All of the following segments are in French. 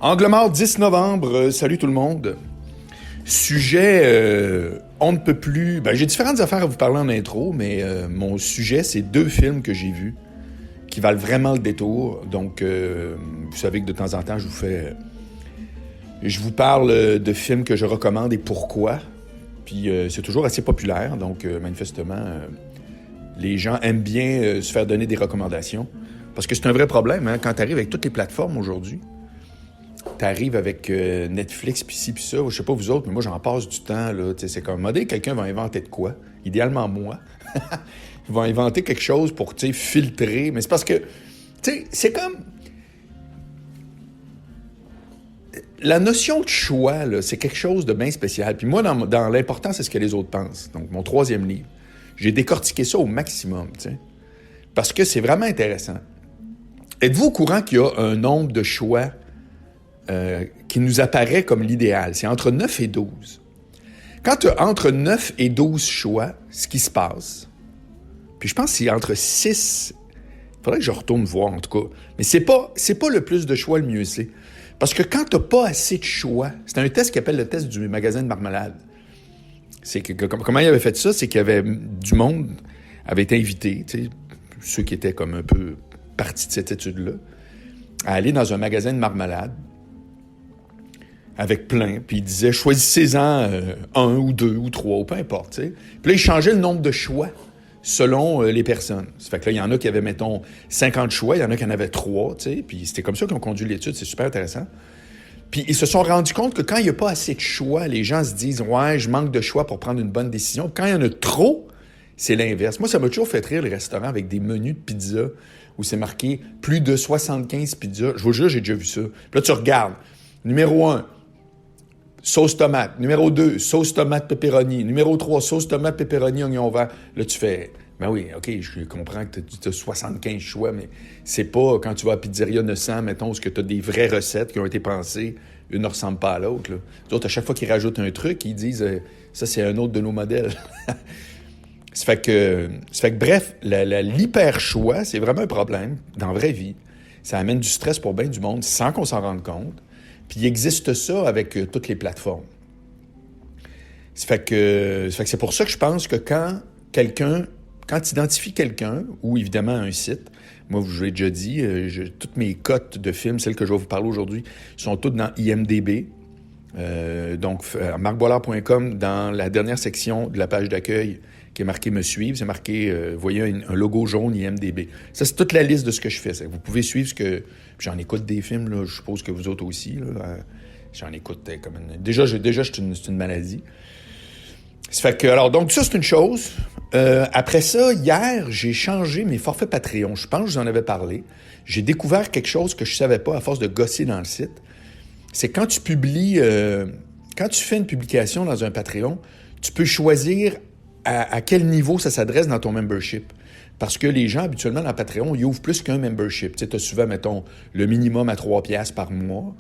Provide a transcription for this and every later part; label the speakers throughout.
Speaker 1: Angle mort, 10 novembre, salut tout le monde. Sujet, on ne peut plus... j'ai différentes affaires à vous parler en intro, mais mon sujet, c'est 2 films que j'ai vus qui valent vraiment le détour. Donc, vous savez que de temps en temps, je vous parle de films que je recommande et pourquoi. Puis, c'est toujours assez populaire, donc manifestement, les gens aiment bien se faire donner des recommandations. Parce que c'est un vrai problème, hein, quand tu arrives avec toutes les plateformes aujourd'hui. T'arrives avec Netflix, pis ci, pis ça. Je sais pas vous autres, mais moi, j'en passe du temps, là. T'sais, c'est comme, modèle, quelqu'un va inventer de quoi? Idéalement, moi. Il va inventer quelque chose pour, filtrer. Mais c'est parce que, c'est comme... La notion de choix, là, c'est quelque chose de bien spécial. Puis moi, dans l'important, c'est ce que les autres pensent. Donc, mon 3e livre, j'ai décortiqué ça au maximum, parce que c'est vraiment intéressant. Êtes-vous au courant qu'il y a un nombre de choix qui nous apparaît comme l'idéal? C'est entre 9 et 12. Quand tu as entre 9 et 12 choix, ce qui se passe, puis je pense que c'est entre 6... Il faudrait que je retourne voir, en tout cas. Mais c'est pas le plus de choix le mieux c'est. Parce que quand tu n'as pas assez de choix, c'est un test qui appelle le test du magasin de marmelade. C'est que, comment il avait fait ça? C'est qu'il y avait du monde avait été invité, ceux qui étaient comme un peu partis de cette étude-là, à aller dans un magasin de marmelade avec plein, puis il disait, choisissez-en 1 ou 2 ou 3, ou peu importe, Puis là, il changeait le nombre de choix selon les personnes. Ça fait que là, il y en a qui avaient, mettons, 50 choix, il y en a qui en avaient 3, puis c'était comme ça qu'ils ont conduit l'étude, c'est super intéressant. Puis ils se sont rendus compte que quand il n'y a pas assez de choix, les gens se disent, ouais, je manque de choix pour prendre une bonne décision. Quand il y en a trop, c'est l'inverse. Moi, ça m'a toujours fait rire, les restaurants avec des menus de pizza où c'est marqué plus de 75 pizzas. Je vous jure, j'ai déjà vu ça. Puis là, tu regardes. Numéro 1, sauce tomate. Numéro 2, sauce tomate pepperoni. Numéro 3, sauce tomate pepperoni, oignon vert. Là, tu fais, ben oui, OK, je comprends que tu as 75 choix, mais c'est pas quand tu vas à Pizzeria 900, mettons, où tu as des vraies recettes qui ont été pensées, une ne ressemble pas à l'autre. Là. D'autres, à chaque fois qu'ils rajoutent un truc, ils disent, ça, c'est un autre de nos modèles. Ça fait que bref, l'hyper-choix, c'est vraiment un problème dans la vraie vie. Ça amène du stress pour bien du monde sans qu'on s'en rende compte. Puis il existe ça avec toutes les plateformes. Ça fait que c'est pour ça que je pense que quand tu identifies quelqu'un, ou évidemment un site, moi, je vous l'ai déjà dit, toutes mes cotes de films, celles que je vais vous parler aujourd'hui, sont toutes dans IMDb. Donc, marcboilard.com, dans la dernière section de la page d'accueil qui est marqué « Me suivre », c'est marqué, vous voyez, un logo jaune IMDb. Ça, c'est toute la liste de ce que je fais. Vous pouvez suivre ce que... J'en écoute des films, là, je suppose que vous autres aussi. Là, j'en écoute comme une... Déjà, c'est une maladie. Ça fait que, alors, donc, ça, c'est une chose. Après ça, hier, j'ai changé mes forfaits Patreon. Je pense que je vous en avais parlé. J'ai découvert quelque chose que je savais pas à force de gosser dans le site. C'est quand tu publies... quand tu fais une publication dans un Patreon, tu peux choisir à quel niveau ça s'adresse dans ton membership. Parce que les gens, habituellement, dans Patreon, ils ouvrent plus qu'un membership. Tu sais, as souvent, mettons, le minimum à 3$ par mois.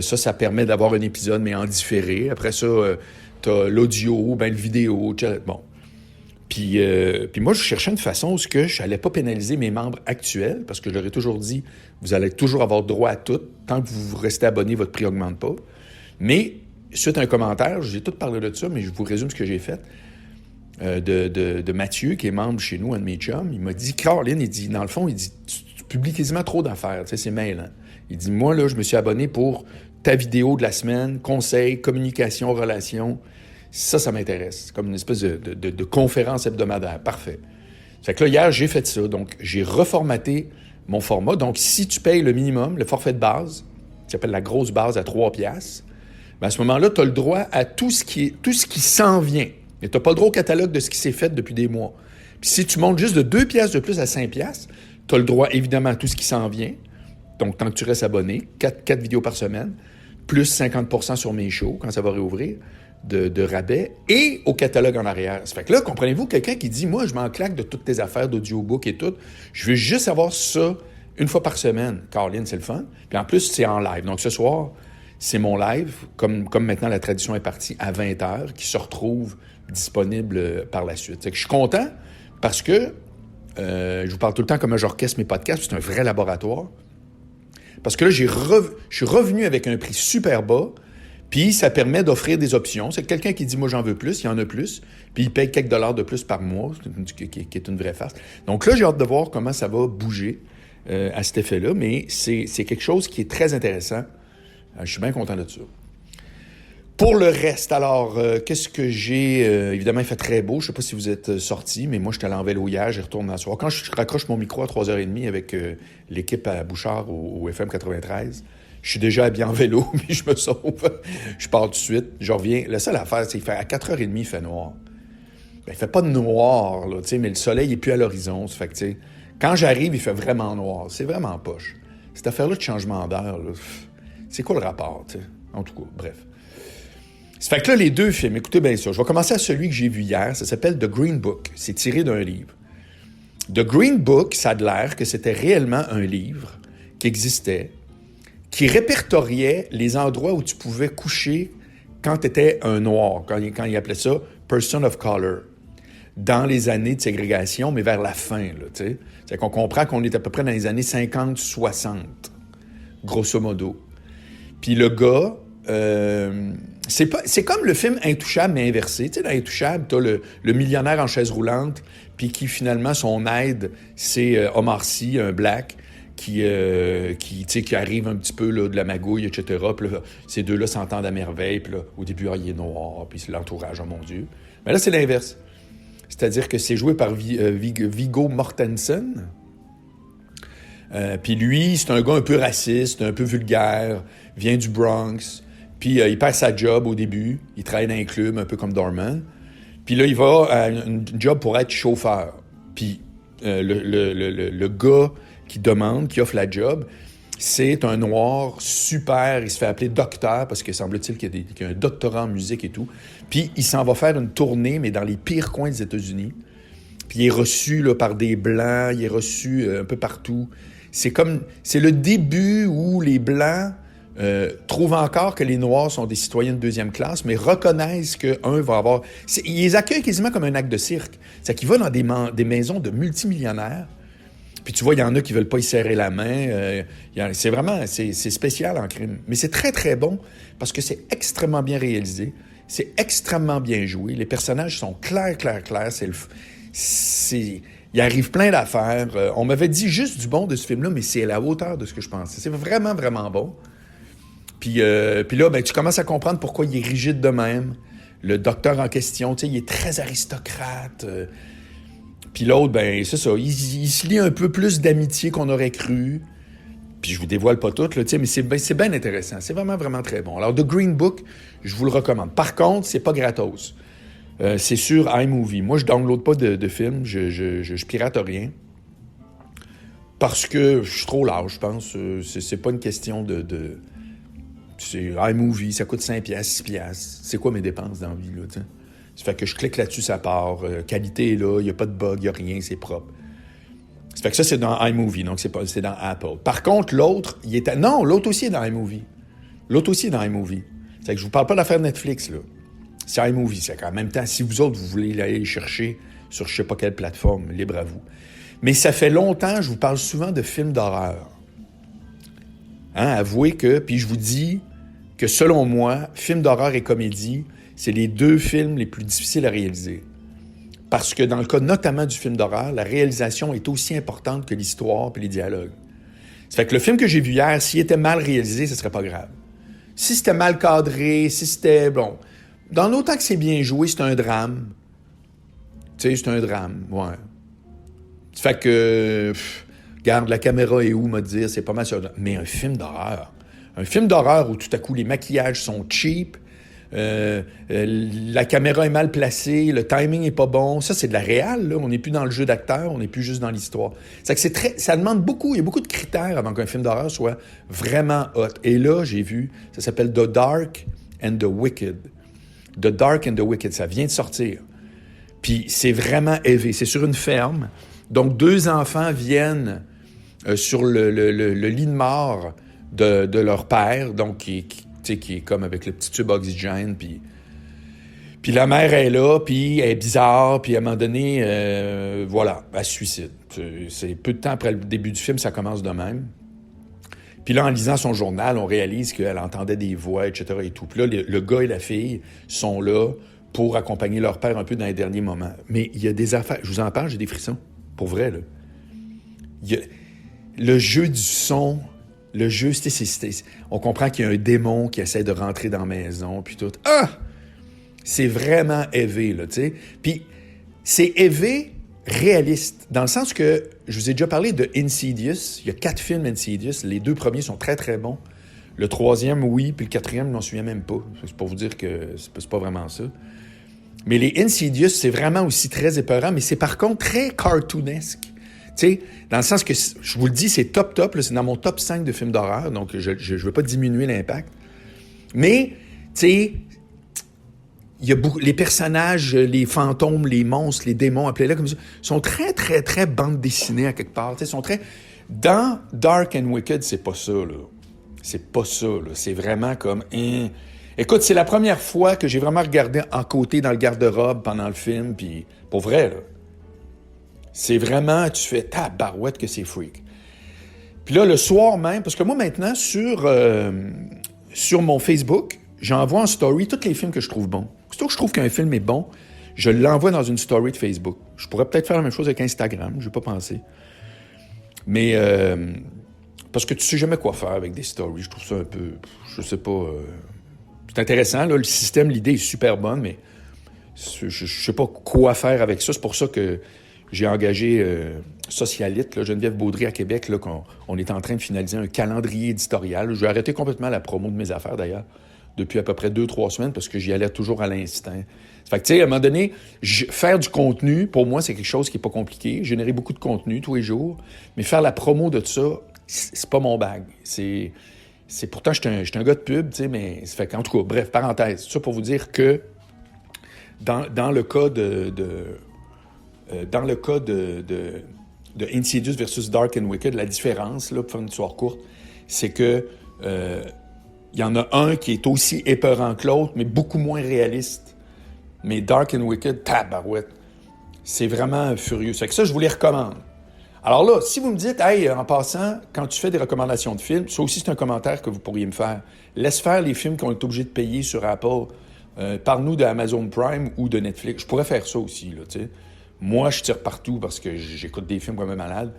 Speaker 1: Ça permet d'avoir un épisode, mais en différé. Après ça, t'as l'audio, le vidéo, bon. Puis moi, je cherchais une façon où je n'allais pas pénaliser mes membres actuels, parce que je leur ai toujours dit, vous allez toujours avoir droit à tout. Tant que vous restez abonné, votre prix n'augmente pas. Mais, suite à un commentaire, j'ai tout parlé de ça, mais je vous résume ce que j'ai fait. De Mathieu, qui est membre chez nous, un de mes chums, il m'a dit, Caroline, il dit, dans le fond, il dit, tu publies quasiment trop d'affaires, tu sais, c'est mêlant. Il dit, moi, là, je me suis abonné pour ta vidéo de la semaine, conseils, communication, relations. Ça m'intéresse. C'est comme une espèce de conférence hebdomadaire. Parfait. Fait que là, hier, j'ai fait ça. Donc, j'ai reformaté mon format. Donc, si tu payes le minimum, le forfait de base, qui s'appelle la grosse base à 3$, à ce moment-là, tu as le droit à tout ce qui s'en vient. Mais tu n'as pas le droit au catalogue de ce qui s'est fait depuis des mois. Puis si tu montes juste de 2$ de plus à 5$, tu as le droit, évidemment, à tout ce qui s'en vient. Donc, tant que tu restes abonné, 4 vidéos par semaine, plus 50% sur mes shows, quand ça va réouvrir, de rabais, et au catalogue en arrière. Ça fait que là, comprenez-vous, quelqu'un qui dit, moi, je m'en claque de toutes tes affaires d'audiobook et tout, je veux juste avoir ça une fois par semaine. Caroline, c'est le fun. Puis en plus, c'est en live. Donc, ce soir, c'est mon live, comme maintenant la tradition est partie, à 20h, qui se retrouve disponible par la suite. C'est que je suis content parce que je vous parle tout le temps comment j'orchestre mes podcasts, c'est un vrai laboratoire. Parce que là, je suis revenu avec un prix super bas, puis ça permet d'offrir des options. C'est que quelqu'un qui dit « moi, j'en veux plus », il y en a plus, puis il paye quelques dollars de plus par mois, qui est une vraie farce. Donc là, j'ai hâte de voir comment ça va bouger à cet effet-là, mais c'est quelque chose qui est très intéressant. Je suis bien content de ça. Pour le reste, alors, qu'est-ce que j'ai... évidemment, il fait très beau. Je ne sais pas si vous êtes sortis, mais moi, je suis allé en vélo hier, j'y retourne dans le soir. Quand je raccroche mon micro à 3h30 avec l'équipe à Bouchard au FM 93, je suis déjà habillé en vélo, mais je me sauve. Je pars tout de suite, je reviens. La seule affaire, c'est qu'il fait à 4h30, il fait noir. Ben, il fait pas de noir, là, mais le soleil n'est plus à l'horizon. Ça fait que, quand j'arrive, il fait vraiment noir. C'est vraiment poche. Cette affaire-là de changement d'air, là, c'est quoi le rapport, t'sais? En tout cas, bref. Ça fait que là, les deux films, écoutez bien ça. Je vais commencer à celui que j'ai vu hier. Ça s'appelle The Green Book. C'est tiré d'un livre. The Green Book, ça a l'air que c'était réellement un livre qui existait, qui répertoriait les endroits où tu pouvais coucher quand tu étais un noir, quand il appelait ça « person of color », dans les années de ségrégation, mais vers la fin, là, tu sais. C'est qu'on comprend qu'on est à peu près dans les années 50-60, grosso modo. Puis le gars... c'est comme le film Intouchable, mais inversé. Tu sais, dans Intouchable, t'as le millionnaire en chaise roulante, puis qui, finalement, son aide, c'est Omar Sy, un black, qui arrive un petit peu là, de la magouille, etc. Puis là, ces deux-là s'entendent à merveille, puis là, au début, il est noir, puis c'est l'entourage, oh mon Dieu. Mais là, c'est l'inverse. C'est-à-dire que c'est joué par Viggo Mortensen. Puis lui, c'est un gars un peu raciste, un peu vulgaire, vient du Bronx. Puis il perd sa job au début. Il travaille dans un club, un peu comme Dorman. Puis là, il va à une job pour être chauffeur. Puis le gars qui demande, qui offre la job, c'est un noir super. Il se fait appeler docteur parce que semble-t-il qu'il y a un doctorat en musique et tout. Puis il s'en va faire une tournée, mais dans les pires coins des États-Unis. Puis il est reçu là, par des Blancs. Il est reçu un peu partout. C'est le début où les Blancs trouvent encore que les Noirs sont des citoyens de deuxième classe, mais reconnaissent qu'un va avoir... Ils les accueillent quasiment comme un acte de cirque. C'est qu'il va dans des maisons de multimillionnaires, puis tu vois, il y en a qui veulent pas y serrer la main. C'est vraiment... C'est spécial en crime. Mais c'est très, très bon, parce que c'est extrêmement bien réalisé. C'est extrêmement bien joué. Les personnages sont clairs. Il arrive plein d'affaires. On m'avait dit juste du bon de ce film-là, mais c'est à la hauteur de ce que je pensais. C'est vraiment, vraiment bon. Puis là, ben, tu commences à comprendre pourquoi il est rigide de même. Le docteur en question, tu sais, il est très aristocrate. Puis l'autre, ben, c'est ça, il se lie un peu plus d'amitié qu'on aurait cru. Puis je vous dévoile pas tout, là, tu sais, mais c'est bien intéressant. C'est vraiment, vraiment très bon. Alors, The Green Book, je vous le recommande. Par contre, c'est pas gratos. C'est sur iMovie. Moi, je download pas de films, je pirate rien. Parce que je suis trop large, je pense. C'est pas une question de... C'est iMovie, ça coûte 5$, 6$. C'est quoi mes dépenses dans la vie, là, tu sais? Ça fait que je clique là-dessus, ça part. Qualité est là, il n'y a pas de bug, il n'y a rien, c'est propre. Ça fait que ça, c'est dans iMovie, donc c'est dans Apple. Par contre, l'autre, non, l'autre aussi est dans iMovie. C'est que je vous parle pas d'affaire Netflix, là. C'est iMovie. C'est qu'en même temps, si vous autres, vous voulez aller chercher sur je sais pas quelle plateforme, libre à vous. Mais ça fait longtemps, je vous parle souvent de films d'horreur. Avouez que, puis je vous dis que selon moi, films d'horreur et comédie, c'est les deux films les plus difficiles à réaliser. Parce que dans le cas notamment du film d'horreur, la réalisation est aussi importante que l'histoire et les dialogues. Ça fait que le film que j'ai vu hier, s'il était mal réalisé, ce serait pas grave. Si c'était mal cadré, si c'était... Bon, dans l'autant que c'est bien joué, c'est un drame. Tu sais, c'est un drame, ouais. Ça fait que... Regarde, la caméra est où, me dire, c'est pas mal sûr. Mais un film d'horreur où tout à coup les maquillages sont cheap, la caméra est mal placée, le timing est pas bon, ça c'est de la réal, là. On n'est plus dans le jeu d'acteur, on n'est plus juste dans l'histoire. Ça demande beaucoup, il y a beaucoup de critères avant qu'un film d'horreur soit vraiment hot. Et là, j'ai vu, ça s'appelle The Dark and the Wicked. The Dark and the Wicked, ça vient de sortir. Puis c'est vraiment élevé, c'est sur une ferme. Donc 2 enfants viennent sur le lit de mort de leur père, donc qui est comme avec le petit tube oxygène, puis la mère est là, puis elle est bizarre, puis à un moment donné, voilà, elle se suicide. C'est peu de temps après le début du film, ça commence de même. Puis là, en lisant son journal, on réalise qu'elle entendait des voix, etc. et tout. Puis là, le gars et la fille sont là pour accompagner leur père un peu dans les derniers moments. Mais il y a des affaires... Je vous en parle, j'ai des frissons. Pour vrai, là. Le jeu du son... Le jeu, on comprend qu'il y a un démon qui essaie de rentrer dans la maison, puis tout. Ah! C'est vraiment élevé, là, tu sais. Puis c'est élevé réaliste, dans le sens que, je vous ai déjà parlé de Insidious. Il y a 4 films Insidious. Les 2 premiers sont très, très bons. Le 3e, oui, puis le 4e, je m'en souviens même pas. C'est pour vous dire que c'est pas vraiment ça. Mais les Insidious, c'est vraiment aussi très épeurant, mais c'est par contre très cartoonesque. Tu sais, dans le sens que, je vous le dis, c'est top, là, c'est dans mon top 5 de films d'horreur, donc je veux pas diminuer l'impact. Mais, tu sais, il y a beaucoup, les personnages, les fantômes, les monstres, les démons, appelez-les comme ça, sont très, très, très bande dessinée à quelque part. Tu sais, sont très... Dans Dark and Wicked, c'est pas ça, là. C'est pas ça, là. C'est vraiment comme... Écoute, c'est la première fois que j'ai vraiment regardé en côté dans le garde-robe pendant le film, puis pour vrai, là. C'est vraiment, tu fais tabarouette que c'est freak. Puis là, le soir même, parce que moi, maintenant, sur mon Facebook, j'envoie en story tous les films que je trouve bons. Surtout que je trouve qu'un film est bon, je l'envoie dans une story de Facebook. Je pourrais peut-être faire la même chose avec Instagram, je n'ai pas pensé. Mais, parce que tu sais jamais quoi faire avec des stories, je trouve ça un peu, je sais pas... c'est intéressant, là, le système, l'idée est super bonne, mais je sais pas quoi faire avec ça. C'est pour ça que j'ai engagé Socialite, là, Geneviève Baudry à Québec, là, qu'on est en train de finaliser un calendrier éditorial. J'ai arrêté complètement la promo de mes affaires, d'ailleurs, depuis à peu près 2-3 semaines, parce que j'y allais toujours à l'instinct. Fait que, tu sais, à un moment donné, faire du contenu, pour moi, c'est quelque chose qui n'est pas compliqué. Générer beaucoup de contenu tous les jours, mais faire la promo de ça, c'est pas mon bag. Pourtant, j'étais un gars de pub, tu sais, mais... Ça fait qu'en tout cas, bref, parenthèse. Ça pour vous dire que dans le cas de Insidious versus Dark and Wicked, la différence, là, pour faire une histoire courte, c'est que il y en a un qui est aussi épeurant que l'autre, mais beaucoup moins réaliste. Mais Dark and Wicked, tabarouette, c'est vraiment furieux. C'est que ça, je vous les recommande. Alors là, si vous me dites, hey, en passant, quand tu fais des recommandations de films, ça aussi, c'est un commentaire que vous pourriez me faire. Laisse faire les films qu'on est obligé de payer sur Apple. Parle-nous de Amazon Prime ou de Netflix. Je pourrais faire ça aussi, là, tu sais. Moi, je tire partout parce que j'écoute des films comme un malade.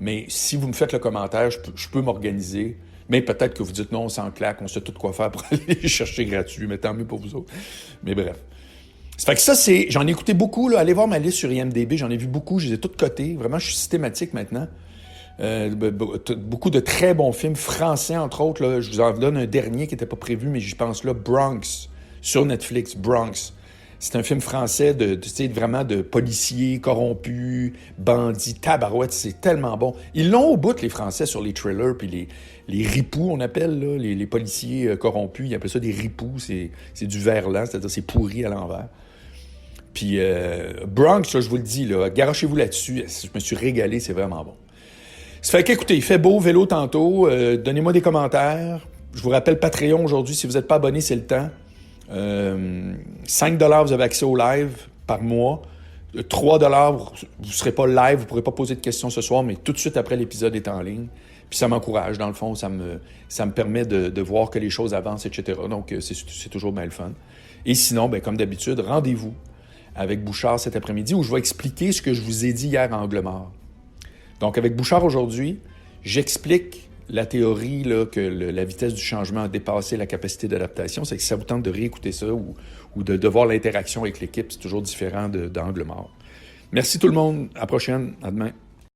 Speaker 1: Mais si vous me faites le commentaire, je peux m'organiser. Mais peut-être que vous dites non, on s'en claque, on sait tout quoi faire pour aller les chercher gratuit. Mais tant mieux pour vous autres. Mais bref. Ça fait que ça, j'en ai écouté beaucoup, là. Allez voir ma liste sur IMDb, j'en ai vu beaucoup, je les ai toutes cotées. Vraiment, je suis systématique maintenant. Beaucoup de très bons films français, entre autres. Là. Je vous en donne un dernier qui n'était pas prévu, mais j'y pense là, Bronx, sur Netflix, Bronx. C'est un film français vraiment de policiers corrompus, bandits, tabarouettes, c'est tellement bon. Ils l'ont au bout, les Français, sur les trailers, puis les ripoux, on appelle, là, les policiers corrompus, ils appellent ça des ripoux, c'est du verlan, c'est-à-dire c'est pourri à l'envers. Puis Bronx, là, je vous le dis, là, garochez-vous là-dessus, je me suis régalé, c'est vraiment bon. Ça fait qu'écoutez, il fait beau, vélo tantôt, donnez-moi des commentaires. Je vous rappelle Patreon aujourd'hui, si vous n'êtes pas abonné, c'est le temps. 5 $, vous avez accès au live par mois. 3 $, vous ne serez pas live, vous ne pourrez pas poser de questions ce soir, mais tout de suite après l'épisode est en ligne. Puis ça m'encourage, dans le fond, ça me permet de voir que les choses avancent, etc. Donc, c'est toujours bien le fun. Et sinon, ben, comme d'habitude, rendez-vous avec Bouchard cet après-midi où je vais expliquer ce que je vous ai dit hier à Angle Mort. Donc, avec Bouchard aujourd'hui, j'explique la théorie là, que la vitesse du changement a dépassé la capacité d'adaptation. C'est que si ça vous tente de réécouter ça ou de voir l'interaction avec l'équipe, c'est toujours différent d'Angle Mort. Merci tout le monde. À la prochaine. À demain.